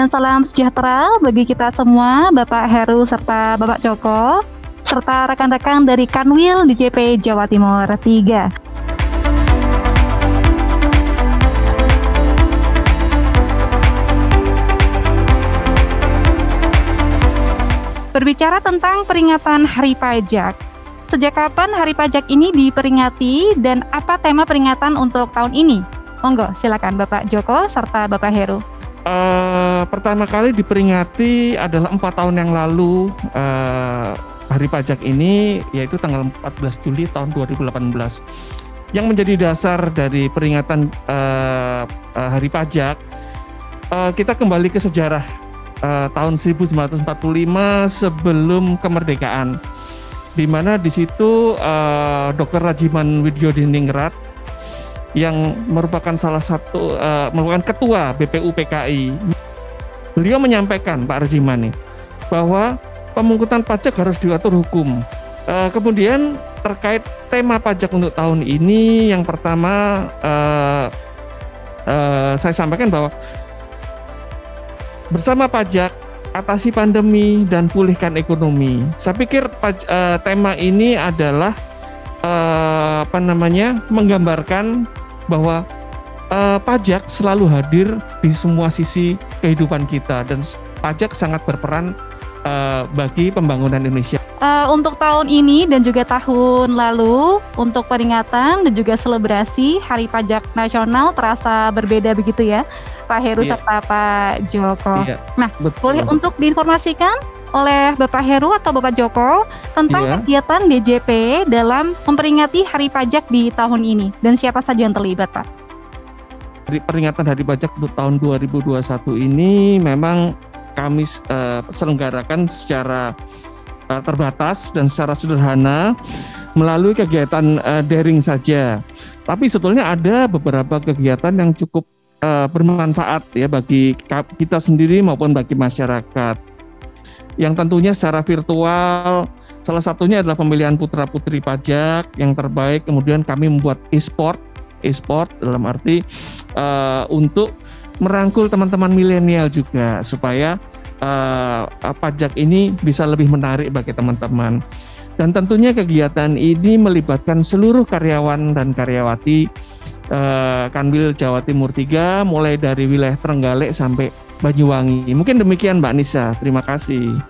dan salam sejahtera bagi kita semua, Bapak Heru serta Bapak Joko, serta rekan-rekan dari Kanwil DJP Jawa Timur 3. Berbicara tentang peringatan Hari Pajak, sejak kapan Hari Pajak ini diperingati dan apa tema peringatan untuk tahun ini? Monggo, silakan Bapak Joko serta Bapak Heru. Pertama kali diperingati adalah 4 tahun yang lalu Hari Pajak ini, yaitu tanggal 14 Juli tahun 2018. Yang menjadi dasar dari peringatan Hari Pajak, kita kembali ke sejarah tahun 1945 sebelum kemerdekaan, di mana di situ Dr. Rajiman Widyodiningrat yang merupakan merupakan ketua BPUPKI, beliau menyampaikan, Pak Rajiman nih, bahwa pemungutan pajak harus diatur hukum. Kemudian terkait tema pajak untuk tahun ini, yang pertama saya sampaikan bahwa bersama pajak, atasi pandemi dan pulihkan ekonomi. Saya pikir tema ini adalah menggambarkan bahwa pajak selalu hadir di semua sisi kehidupan kita dan pajak sangat berperan bagi pembangunan Indonesia. Untuk tahun ini dan juga tahun lalu, untuk peringatan dan juga selebrasi Hari Pajak Nasional terasa berbeda begitu ya, Pak Heru serta Pak Joko. Nah, betul. Boleh untuk diinformasikan oleh Bapak Heru atau Bapak Joko tentang kegiatan DJP dalam memperingati Hari Pajak di tahun ini dan siapa saja yang terlibat, Pak? Peringatan Hari Pajak untuk tahun 2021 ini memang kami selenggarakan secara terbatas dan secara sederhana melalui kegiatan daring saja. Tapi sebetulnya ada beberapa kegiatan yang cukup bermanfaat ya bagi kita sendiri maupun bagi masyarakat. Yang tentunya secara virtual, salah satunya adalah pemilihan putra-putri pajak yang terbaik. Kemudian kami membuat e-sport dalam arti untuk merangkul teman-teman milenial juga supaya pajak ini bisa lebih menarik bagi teman-teman. Dan tentunya kegiatan ini melibatkan seluruh karyawan dan karyawati Kanwil Jawa Timur 3, mulai dari wilayah Trenggalek sampai Banyuwangi. Mungkin demikian Mbak Nisa, terima kasih.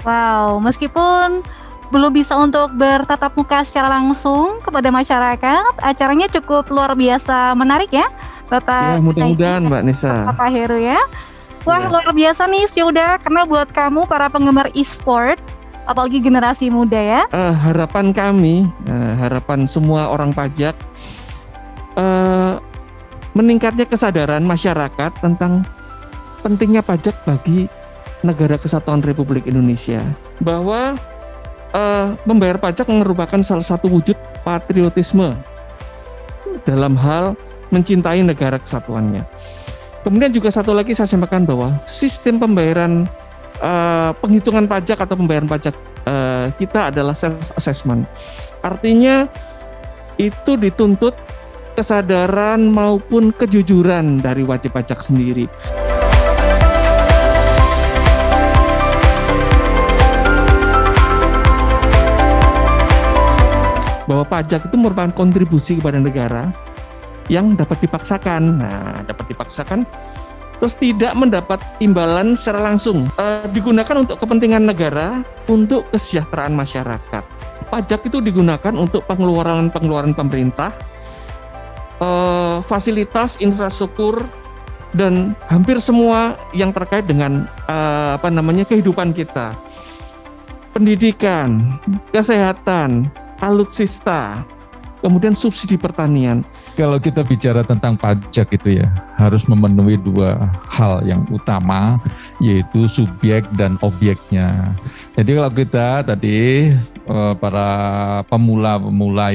Wow, meskipun belum bisa untuk bertatap muka secara langsung kepada masyarakat, acaranya cukup luar biasa menarik ya, Bapak. Ya, mudah-mudahan Mbak Nisa. Bapak Heru ya. Wah, luar biasa nih, Syuda, karena buat kamu para penggemar e-sport, apalagi generasi muda ya. Harapan kami, harapan semua orang pajak, meningkatnya kesadaran masyarakat tentang pentingnya pajak bagi negara kesatuan Republik Indonesia, bahwa membayar pajak merupakan salah satu wujud patriotisme dalam hal mencintai negara kesatuannya. Kemudian juga satu lagi saya sampaikan bahwa sistem pembayaran penghitungan pajak atau pembayaran pajak kita adalah self-assessment. Artinya itu dituntut kesadaran maupun kejujuran dari wajib pajak sendiri. Bahwa pajak itu merupakan kontribusi kepada negara yang dapat dipaksakan. Nah, dapat dipaksakan terus tidak mendapat imbalan secara langsung. Digunakan untuk kepentingan negara, untuk kesejahteraan masyarakat. Pajak itu digunakan untuk pengeluaran pemerintah, fasilitas, infrastruktur, dan hampir semua yang terkait dengan kehidupan kita. Pendidikan, kesehatan, alutsista, kemudian subsidi pertanian. Kalau kita bicara tentang pajak itu ya, harus memenuhi dua hal yang utama, yaitu subjek dan objeknya. Jadi kalau kita tadi para pemula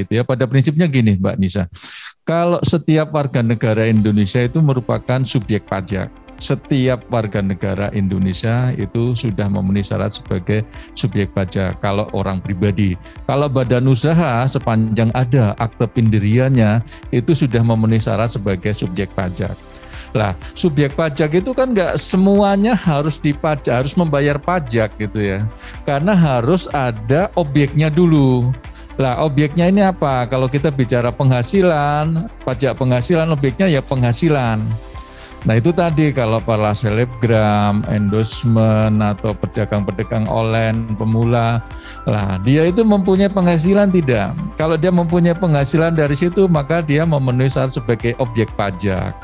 itu ya, pada prinsipnya gini Mbak Nisa, kalau setiap warga negara Indonesia itu merupakan subjek pajak. Setiap warga negara Indonesia itu sudah memenuhi syarat sebagai subjek pajak kalau orang pribadi. Kalau badan usaha sepanjang ada akte pendiriannya itu sudah memenuhi syarat sebagai subjek pajak. Lah, subjek pajak itu kan nggak semuanya harus harus membayar pajak gitu ya. Karena harus ada objeknya dulu. Lah, objeknya ini apa? Kalau kita bicara penghasilan, pajak penghasilan, objeknya ya penghasilan. Nah itu tadi kalau para selebgram, endorsement atau pedagang-pedagang online, pemula, lah dia itu mempunyai penghasilan tidak? Kalau dia mempunyai penghasilan dari situ maka dia memenuhi syarat sebagai objek pajak.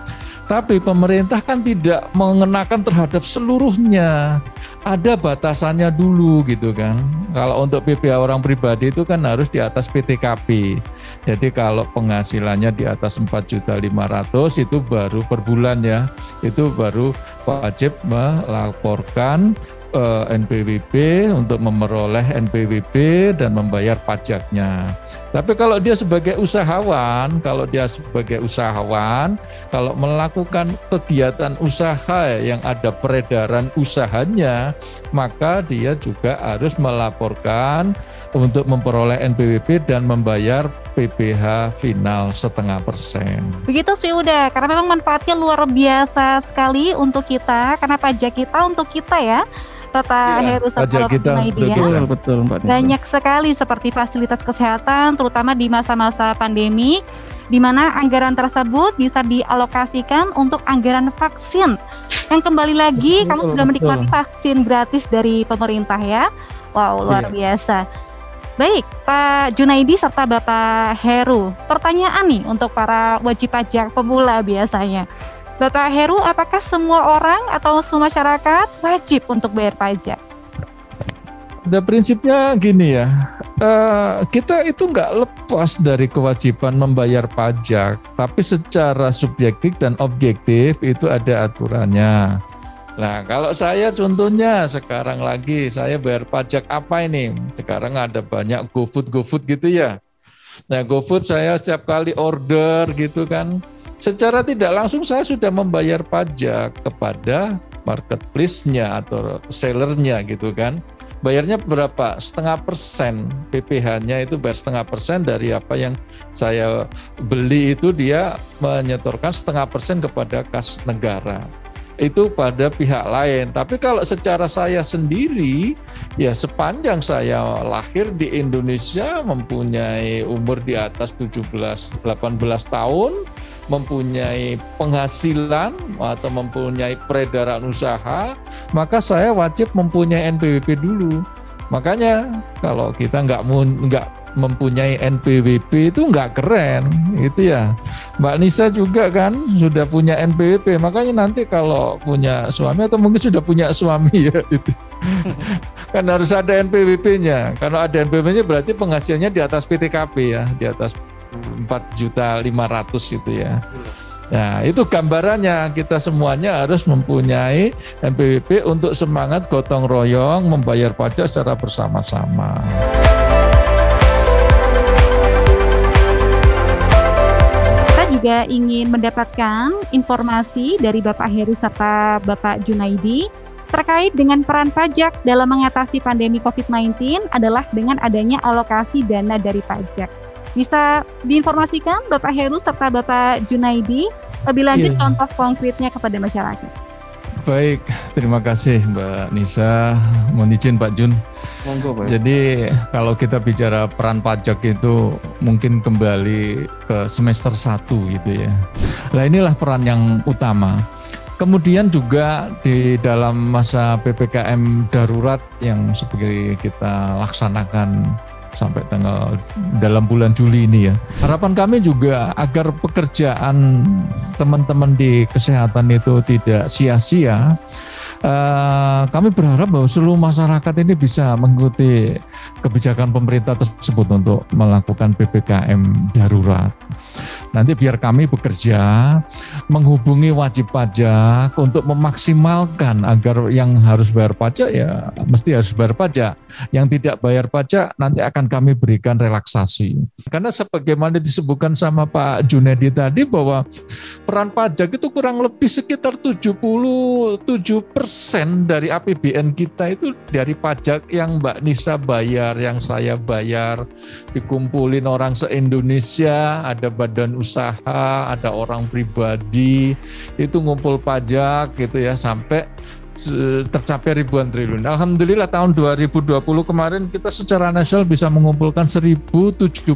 Tapi pemerintah kan tidak mengenakan terhadap seluruhnya. Ada batasannya dulu gitu kan. Kalau untuk PPh orang pribadi itu kan harus di atas PTKP. Jadi kalau penghasilannya di atas 4.500.000 itu baru per bulan ya. Itu baru wajib melaporkan NPWP untuk memperoleh NPWP dan membayar pajaknya. Tapi kalau dia sebagai usahawan, kalau melakukan kegiatan usaha yang ada peredaran usahanya, maka dia juga harus melaporkan untuk memperoleh NPWP dan membayar PPh final 0,5%. Begitu sih udah, karena memang manfaatnya luar biasa sekali untuk kita, karena pajak kita untuk kita ya. Bapak Heru serta Bapak Junaidi ya. Betul, Mbak Nisa. Banyak sekali seperti fasilitas kesehatan, terutama di masa-masa pandemi, di mana anggaran tersebut bisa dialokasikan untuk anggaran vaksin. Yang kembali lagi, kamu sudah menikmati vaksin gratis dari pemerintah ya. Wow, luar biasa. Baik, Pak Junaidi serta Bapak Heru, pertanyaan nih untuk para wajib pajak pemula biasanya. Bapak Heru, apakah semua orang atau semua masyarakat wajib untuk bayar pajak? Pada prinsipnya gini ya, kita itu nggak lepas dari kewajiban membayar pajak, tapi secara subjektif dan objektif itu ada aturannya. Nah, kalau saya contohnya sekarang lagi saya bayar pajak apa ini? Sekarang ada banyak GoFood gitu ya. Nah, GoFood saya setiap kali order gitu kan, secara tidak langsung saya sudah membayar pajak kepada marketplace-nya atau sellernya gitu kan. Bayarnya berapa? 0,5%. PPh-nya itu bayar 0,5% dari apa yang saya beli itu, dia menyetorkan 0,5% kepada kas negara. Itu pada pihak lain. Tapi kalau secara saya sendiri, ya sepanjang saya lahir di Indonesia, mempunyai umur di atas 17-18 tahun, mempunyai penghasilan atau mempunyai peredaran usaha, maka saya wajib mempunyai NPWP dulu. Makanya kalau kita nggak mempunyai NPWP itu nggak keren, itu ya. Mbak Nisa juga kan sudah punya NPWP, makanya nanti kalau punya suami atau mungkin sudah punya suami ya itu. Kan harus ada NPWP-nya. Kalau ada NPWP-nya berarti penghasilannya di atas PTKP ya, di atas 4.500.000 itu ya. Nah, itu gambarannya, kita semuanya harus mempunyai NPWP untuk semangat gotong royong membayar pajak secara bersama-sama. Kita juga ingin mendapatkan informasi dari Bapak Heru serta Bapak Junaidi terkait dengan peran pajak dalam mengatasi pandemi COVID-19 adalah dengan adanya alokasi dana dari pajak. Bisa diinformasikan Bapak Heru serta Bapak Junaidi lebih lanjut contoh konkretnya kepada masyarakat. Baik, terima kasih Mbak Nisa. Mohon izin Pak Jun. Monggo, Pak. Jadi kalau kita bicara peran pajak itu mungkin kembali ke semester 1 gitu ya. Nah inilah peran yang utama. Kemudian juga di dalam masa PPKM darurat yang sebagai kita laksanakan sampai dalam bulan Juli ini ya. Harapan kami juga agar pekerjaan teman-teman di kesehatan itu tidak sia-sia. Kami berharap bahwa seluruh masyarakat ini bisa mengikuti kebijakan pemerintah tersebut untuk melakukan PPKM darurat. Nanti biar kami bekerja menghubungi wajib pajak untuk memaksimalkan agar yang harus bayar pajak ya mesti harus bayar pajak. Yang tidak bayar pajak nanti akan kami berikan relaksasi. Karena sebagaimana disebutkan sama Pak Junaidi tadi bahwa peran pajak itu kurang lebih sekitar 77% dari APBN kita itu dari pajak yang Mbak Nisa bayar, yang saya bayar, dikumpulin orang se-Indonesia, ada badan usaha, ada orang pribadi, itu ngumpul pajak gitu ya sampai tercapai ribuan triliun. Alhamdulillah tahun 2020 kemarin kita secara nasional bisa mengumpulkan 1072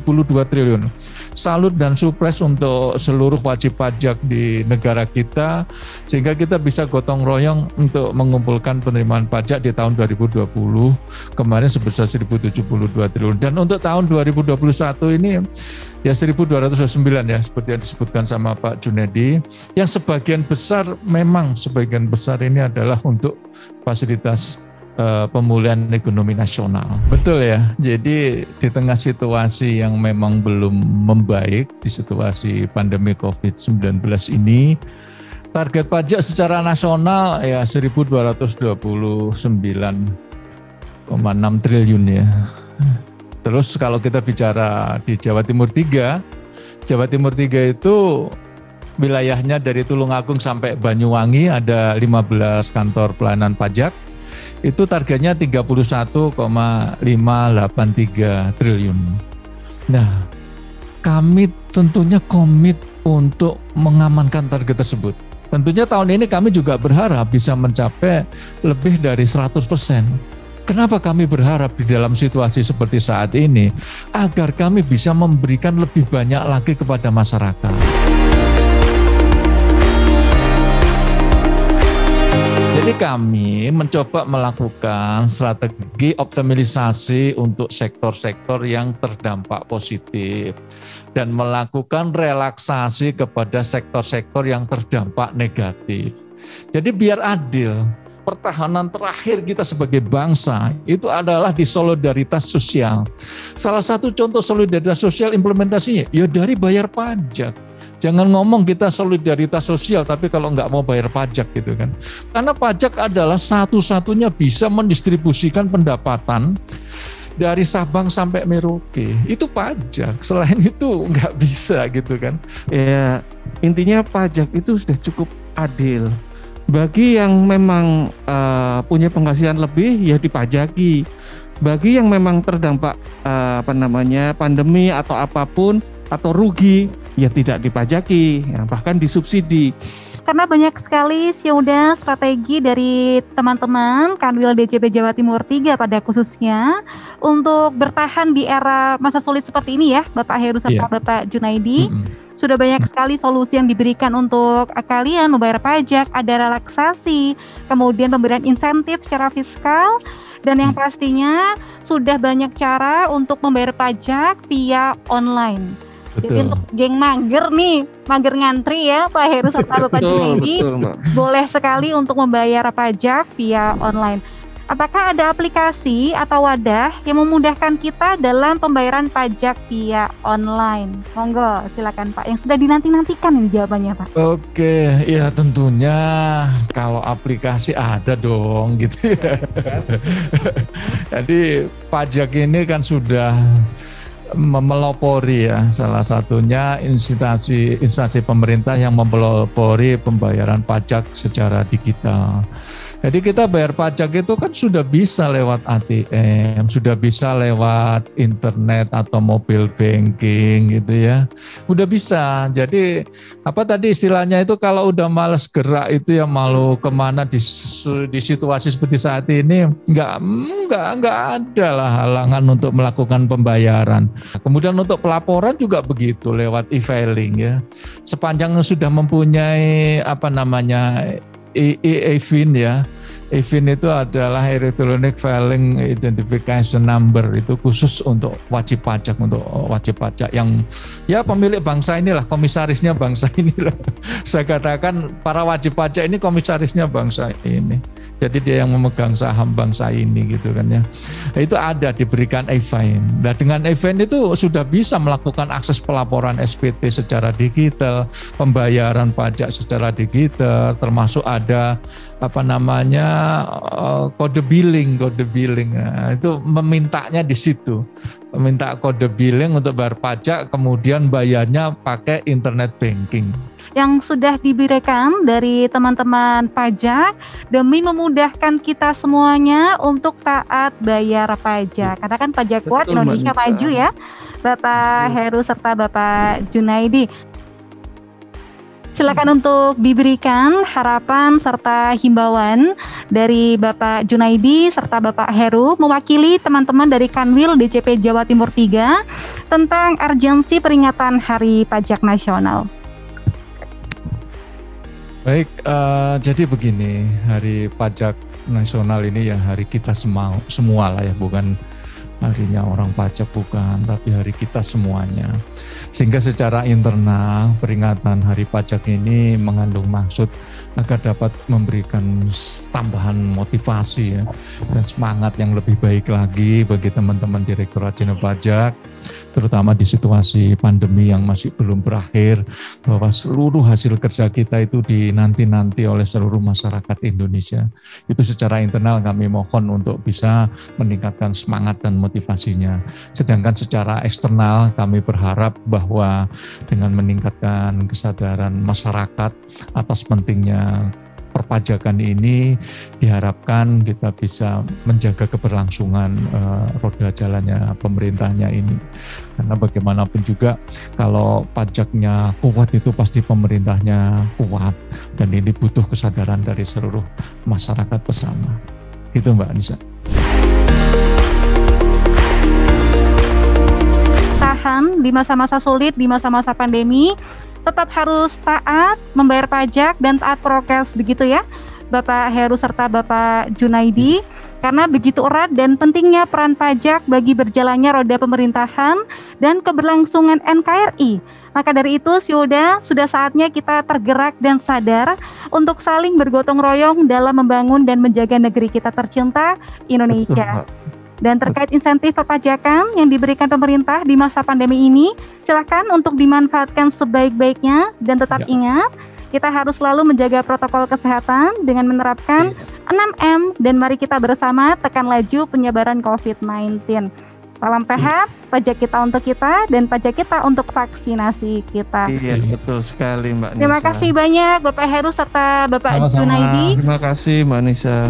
triliun. Salut dan surprise untuk seluruh wajib pajak di negara kita, sehingga kita bisa gotong royong untuk mengumpulkan penerimaan pajak di tahun 2020 kemarin sebesar 1072 triliun. Dan untuk tahun 2021 ini ya 1209 ya, seperti yang disebutkan sama Pak Junedi, yang sebagian besar ini adalah untuk fasilitas pemulihan ekonomi nasional. Betul ya, jadi di tengah situasi yang memang belum membaik, di situasi pandemi COVID-19 ini, target pajak secara nasional ya 1229,6 triliun ya. Terus kalau kita bicara di Jawa Timur 3 itu wilayahnya dari Tulungagung sampai Banyuwangi ada 15 kantor pelayanan pajak. Itu targetnya 31,583 triliun. Nah, kami tentunya komit untuk mengamankan target tersebut. Tentunya tahun ini kami juga berharap bisa mencapai lebih dari 100%. Kenapa kami berharap di dalam situasi seperti saat ini? Agar kami bisa memberikan lebih banyak lagi kepada masyarakat. Jadi kami mencoba melakukan strategi optimalisasi untuk sektor-sektor yang terdampak positif dan melakukan relaksasi kepada sektor-sektor yang terdampak negatif. Jadi biar adil. Pertahanan terakhir kita sebagai bangsa itu adalah di solidaritas sosial. Salah satu contoh solidaritas sosial implementasinya ya dari bayar pajak. Jangan ngomong kita solidaritas sosial tapi kalau nggak mau bayar pajak gitu kan. Karena pajak adalah satu-satunya bisa mendistribusikan pendapatan dari Sabang sampai Merauke. Itu pajak. Selain itu nggak bisa gitu kan. Ya, intinya pajak itu sudah cukup adil. Bagi yang memang punya penghasilan lebih ya dipajaki. Bagi yang memang terdampak pandemi atau apapun atau rugi ya tidak dipajaki, ya, bahkan disubsidi. Karena banyak sekali Syuda strategi dari teman-teman Kanwil DJP Jawa Timur 3 pada khususnya untuk bertahan di era masa sulit seperti ini ya, Bapak Heru serta Bapak Junaidi. Sudah banyak sekali solusi yang diberikan untuk kalian membayar pajak, ada relaksasi, kemudian pemberian insentif secara fiskal, dan yang pastinya sudah banyak cara untuk membayar pajak via online. Betul. Jadi untuk geng mager nih, mager ngantri ya Pak Heru serta Bapak Junaidi, boleh sekali untuk membayar pajak via online. Apakah ada aplikasi atau wadah yang memudahkan kita dalam pembayaran pajak via online? Monggo, silakan Pak. Yang sudah dinanti-nantikan ini jawabannya Pak. Oke, ya tentunya kalau aplikasi ada dong gitu ya. Jadi pajak ini kan sudah melopori ya, salah satunya instansi pemerintah yang melopori pembayaran pajak secara digital. Jadi kita bayar pajak itu kan sudah bisa lewat ATM, sudah bisa lewat internet atau mobile banking gitu ya. Udah bisa. Jadi apa tadi istilahnya itu kalau udah malas gerak itu ya malu kemana di situasi seperti saat ini nggak ada lah halangan untuk melakukan pembayaran. Kemudian untuk pelaporan juga begitu lewat e-filing ya. Sepanjang sudah mempunyai EFIN ya. EFIN itu adalah Electronic Filing Identification Number, itu khusus untuk wajib pajak yang ya pemilik bangsa inilah, komisarisnya bangsa inilah. Saya katakan para wajib pajak ini komisarisnya bangsa ini. Jadi dia yang memegang saham bangsa ini gitu kan ya. Itu ada diberikan EFIN. Nah dengan EFIN itu sudah bisa melakukan akses pelaporan SPT secara digital, pembayaran pajak secara digital, termasuk ada kode billing. Nah, itu memintanya di situ, meminta kode billing untuk bayar pajak, kemudian bayarnya pakai internet banking. Yang sudah diberikan dari teman-teman pajak demi memudahkan kita semuanya untuk taat bayar pajak. Karena kan pajak kuat Indonesia maju ya, Bapak Heru serta Bapak Junaidi. Silakan untuk diberikan harapan serta himbauan dari Bapak Junaidi serta Bapak Heru mewakili teman-teman dari Kanwil DCP Jawa Timur 3 tentang urgensi peringatan Hari Pajak Nasional. Baik, jadi begini, Hari Pajak Nasional ini ya hari kita semua lah ya, bukan harinya orang pajak, bukan, tapi hari kita semuanya. Sehingga secara internal peringatan Hari Pajak ini mengandung maksud agar dapat memberikan tambahan motivasi ya, dan semangat yang lebih baik lagi bagi teman-teman Direktorat Jenderal Pajak, terutama di situasi pandemi yang masih belum berakhir, bahwa seluruh hasil kerja kita itu dinanti-nanti oleh seluruh masyarakat Indonesia. Itu secara internal kami mohon untuk bisa meningkatkan semangat dan motivasinya. Sedangkan secara eksternal kami berharap bahwa dengan meningkatkan kesadaran masyarakat atas pentingnya perpajakan ini, diharapkan kita bisa menjaga keberlangsungan roda jalannya pemerintahnya ini. Karena bagaimanapun juga kalau pajaknya kuat itu pasti pemerintahnya kuat, dan ini butuh kesadaran dari seluruh masyarakat bersama. Gitu Mbak Anissa. Tahan di masa-masa sulit, di masa-masa pandemi, tetap harus taat membayar pajak dan taat prokes, begitu ya Bapak Heru serta Bapak Junaidi, karena begitu erat dan pentingnya peran pajak bagi berjalannya roda pemerintahan dan keberlangsungan NKRI. Maka dari itu sudah saatnya kita tergerak dan sadar untuk saling bergotong royong dalam membangun dan menjaga negeri kita tercinta, Indonesia. Dan terkait insentif perpajakan yang diberikan pemerintah di masa pandemi ini, silakan untuk dimanfaatkan sebaik-baiknya, dan tetap ingat, kita harus selalu menjaga protokol kesehatan dengan menerapkan 6M, dan mari kita bersama tekan laju penyebaran COVID-19. Salam sehat, pajak kita untuk kita, dan pajak kita untuk vaksinasi kita. Iya, betul sekali Mbak Nisa. Terima kasih banyak Bapak Heru serta Bapak Junaidi. Terima kasih Mbak Nisa.